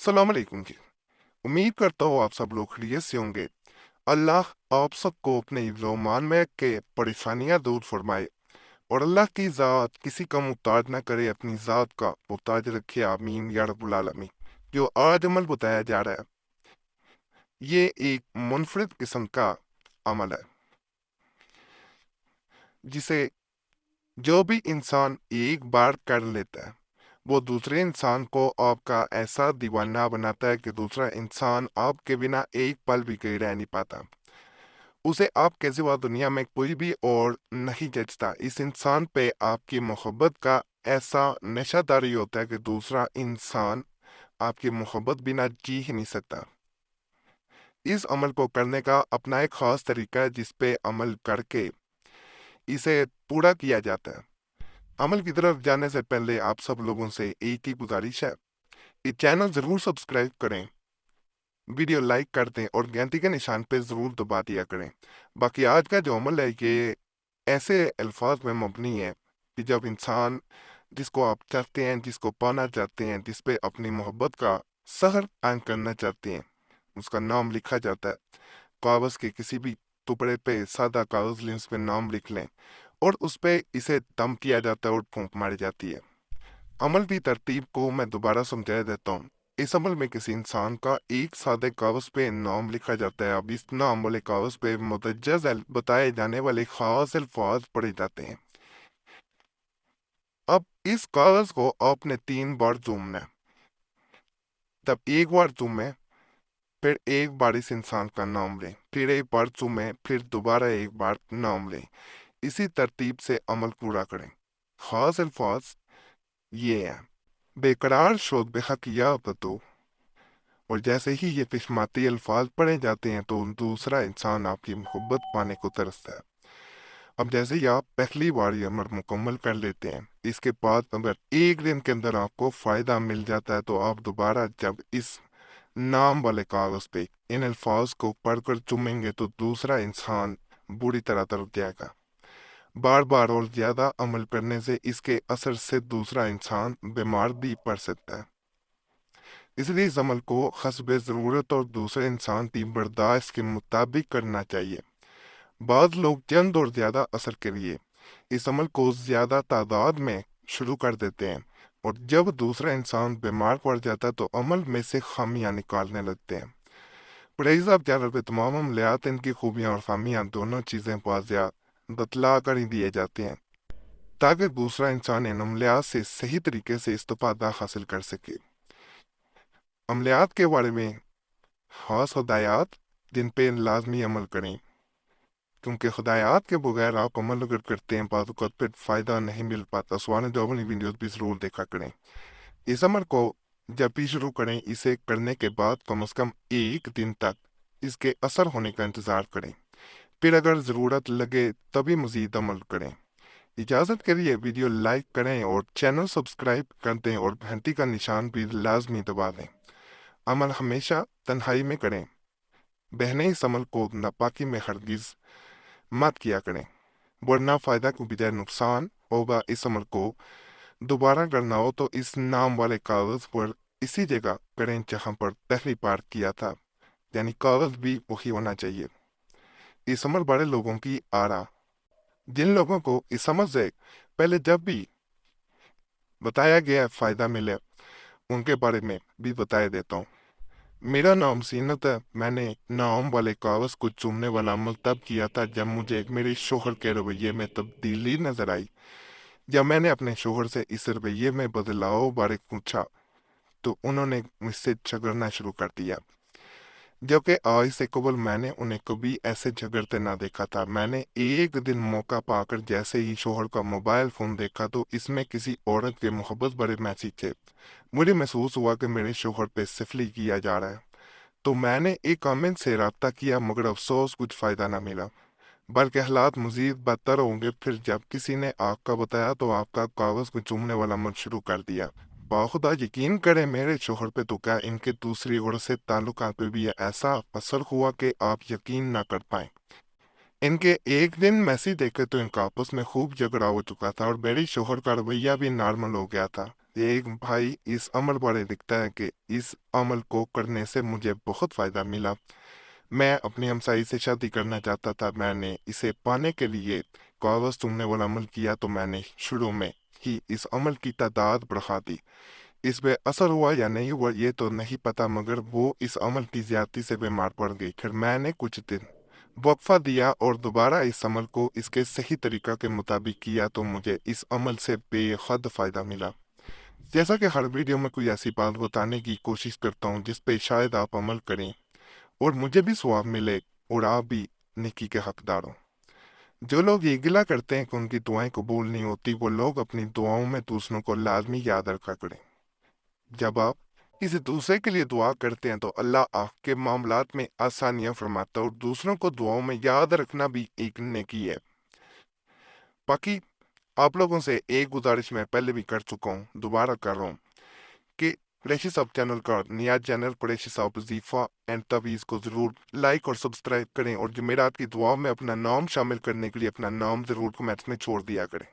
सलाम अलैकुम जी। उम्मीद करता हूँ आप सब लोग खैरियत से होंगे। अल्लाह आप सबको अपने ईमान में के परेशानियां दूर फरमाए और अल्लाह की ज़ात किसी का मुहताज ना करे, अपनी ज़ात का मुहताज रखे, आमीन या रब्बुल आलमीन। जो आज अमल बताया जा रहा है ये एक मुनफरिद किस्म का अमल है, जिसे जो भी इंसान एक बार कर लेता है वो दूसरे इंसान को आपका ऐसा दीवाना बनाता है कि दूसरा इंसान आपके बिना एक पल भी कहीं रह नहीं पाता। उसे आपके सिवा दुनिया में कोई भी और नहीं जचता। इस इंसान पे आपकी मोहब्बत का ऐसा नशादारी होता है कि दूसरा इंसान आपकी मोहब्बत बिना जी ही नहीं सकता। इस अमल को करने का अपना एक खास तरीका है जिस पे अमल करके इसे पूरा किया जाता है। अमल की तरफ जाने से पहले आप सब लोगों से एक ही गुजारिश है, ये चैनल ज़रूर सब्सक्राइब करें, वीडियो लाइक कर दें और घंटी के निशान पे ज़रूर दबा दिया करें। बाकी आज का जो अमल है ये ऐसे अल्फाज में मबनी है कि जब इंसान जिसको आप चाहते हैं, जिसको पाना चाहते हैं, जिस पे अपनी मोहब्बत का सहर कायम करना चाहते हैं, उसका नाम लिखा जाता है। कागज़ के किसी भी टुकड़े पे, सादा कागज़ लें, उस पे नाम लिख लें और उस पे इसे दम किया जाता है और फूंक मारी जाती है। अमल की तरतीब को मैं दोबारा समझा देता हूँ। इस अमल में किसी इंसान का एक सादे कागज पे नाम लिखा जाता है। अब इस नाम वाले कागज पे मुतज्जज़ बताए जाने वाले खास अल्फाज पढ़े जाते हैं। अब इस कागज को आपने 3 बार चूमना है। तब एक बार चूमे, फिर एक बार इस इंसान का नाम लें, फिर एक बार चूमे, फिर दोबारा एक बार नाम लें। इसी तरतीब से अमल पूरा करें। खास अल्फाज ये हैं: बेकरार शोध बेहक या बतो। और जैसे ही ये फिस्माती अल्फाज पढ़े जाते हैं तो दूसरा इंसान आपकी मोहब्बत पाने को तरसता है। अब जैसे ही आप पहली बार ये अमर मुकम्मल कर लेते हैं, इसके बाद अगर एक दिन के अंदर आपको फ़ायदा मिल जाता है तो आप दोबारा जब इस नाम वाले कागज़ पे इन अल्फाज को पढ़कर चुमेंगे तो दूसरा इंसान बुरी तरह तरफ जाएगा। बार बार और ज़्यादा अमल करने से इसके असर से दूसरा इंसान बीमार भी पड़ सकता है। इसलिए इस अमल को हस्ब ज़रूरत और दूसरे इंसान की बर्दाश्त के मुताबिक करना चाहिए। बाद लोग चंद और ज़्यादा असर के लिए इस अमल को ज़्यादा तादाद में शुरू कर देते हैं और जब दूसरा इंसान बीमार पड़ जाता है तो अमल में से खामियां निकालने लगते हैं। परहेज़ आप चैनल पे तमाम अमलियात, इनकी खूबियाँ और खामियां दोनों चीज़ें वाज़िया बतला कर ही दिए जाते हैं ताकि दूसरा इंसान इन अमलियात से सही तरीके से इस्तिफादा हासिल कर सके। अमलियात के बारे में खास हदायत जिन पे लाजमी अमल करें, क्योंकि हदायत के बगैर आप अमल अगर करते हैं बात को फिर फ़ायदा नहीं मिल पाता। सवाल जवाब वाली वीडियोस भी ज़रूर देखा करें। इस अमल को जब भी शुरू करें, इसे करने के बाद कम से कम एक दिन तक इसके असर होने का इंतज़ार करें, फिर अगर ज़रूरत लगे तभी मज़ीद अमल करें। इजाज़त के लिए वीडियो लाइक करें और चैनल सब्सक्राइब कर दें और घंटी का निशान भी लाजमी दबा दें। अमल हमेशा तन्हाई में करें। बहनें इस अमल को नापाकी में हरगिज़ मत किया करें, वरना फ़ायदा के बजाय नुकसान होगा। इस अमल को दोबारा करना हो तो इस नाम वाले कागज़ पर इसी जगह करें जहां पर पहली बार किया था, यानी कागज़ भी वही होना चाहिए। इस अमल वाले लोगों की आरा, जिन लोगों को इस अमल से पहले जब भी बताया गया फ़ायदा मिले उनके बारे में भी बताया देता हूँ। मेरा नाम सीनत है। मैंने नाम वाले कागज़ को चूमने वाला अमल तब किया था जब मुझे मेरे शोहर के रवैये में तब्दीली नजर आई। जब मैंने अपने शोहर से इस रवैये में बदलाव बारे पूछा तो उन्होंने मुझसे झगड़ना शुरू कर दिया, जबकि आज से कबल मैंने उन्हें कभी ऐसे झगड़ते ना देखा था। मैंने एक दिन मौका पाकर जैसे ही शोहर का मोबाइल फ़ोन देखा तो इसमें किसी औरत के मोहब्बत भरे मैसेज थे। मुझे महसूस हुआ कि मेरे शोहर पे सिफली किया जा रहा है, तो मैंने एक कमेंट से रब्ता किया, मगर अफसोस कुछ फ़ायदा ना मिला, बल्कि हालात मज़ीद बदतर होंगे। फिर जब किसी ने आपका बताया तो आपका कागज़ को चूमने वाला अमल शुरू कर दिया। बाखुदा यकीन करें, मेरे शोहर पे तो क्या इनके दूसरी औरत से ताल्लुकात पे भी ऐसा असर हुआ कि आप यकीन ना कर पाए। इनके एक दिन मैसेज देखे तो इनका आपस में खूब झगड़ा हो चुका था और मेरे शोहर का रवैया भी नॉर्मल हो गया था। एक भाई इस अमल वाले दिखता है कि इस अमल को करने से मुझे बहुत फ़ायदा मिला। मैं अपनी हमसाई से शादी करना चाहता था। मैंने इसे पाने के लिए कागज़ चूमने वाला अमल किया, तो मैंने शुरू में ही इस अमल की तादाद बढ़ा दी। इस पे असर हुआ या नहीं हुआ ये तो नहीं पता, मगर वो इस अमल की ज्यादती से बीमार पड़ गई। फिर मैंने कुछ दिन वक्फा दिया और दोबारा इस अमल को इसके सही तरीका के मुताबिक किया, तो मुझे इस अमल से बेहद फ़ायदा मिला। जैसा कि हर वीडियो में कोई ऐसी बात बताने की कोशिश करता हूँ जिस पे शायद आप अमल करें और मुझे भी सवाब मिले और आप भी नेकी के हकदार हो। जो लोग ये गिला करते हैं कि उनकी दुआएं कबूल नहीं होती, वो लोग अपनी दुआओं में दूसरों को लाजमी याद रखा करें। जब आप किसी दूसरे के लिए दुआ करते हैं तो अल्लाह आपके मामलात में आसानियां फरमाता है, और दूसरों को दुआओं में याद रखना भी एक नेकी है। बाकी आप लोगों से एक गुजारिश मैं पहले भी कर चुका हूँ, दोबारा कर रहा हूँ कि कुरैशी साहब चैनल का नया चैनल कुरैशी साहब वजीफा एंड तवीज़ को ज़रूर लाइक और सब्सक्राइब करें, और जुमेरात की दुआ में अपना नाम शामिल करने के लिए अपना नाम ज़रूर कमेंट्स में छोड़ दिया करें।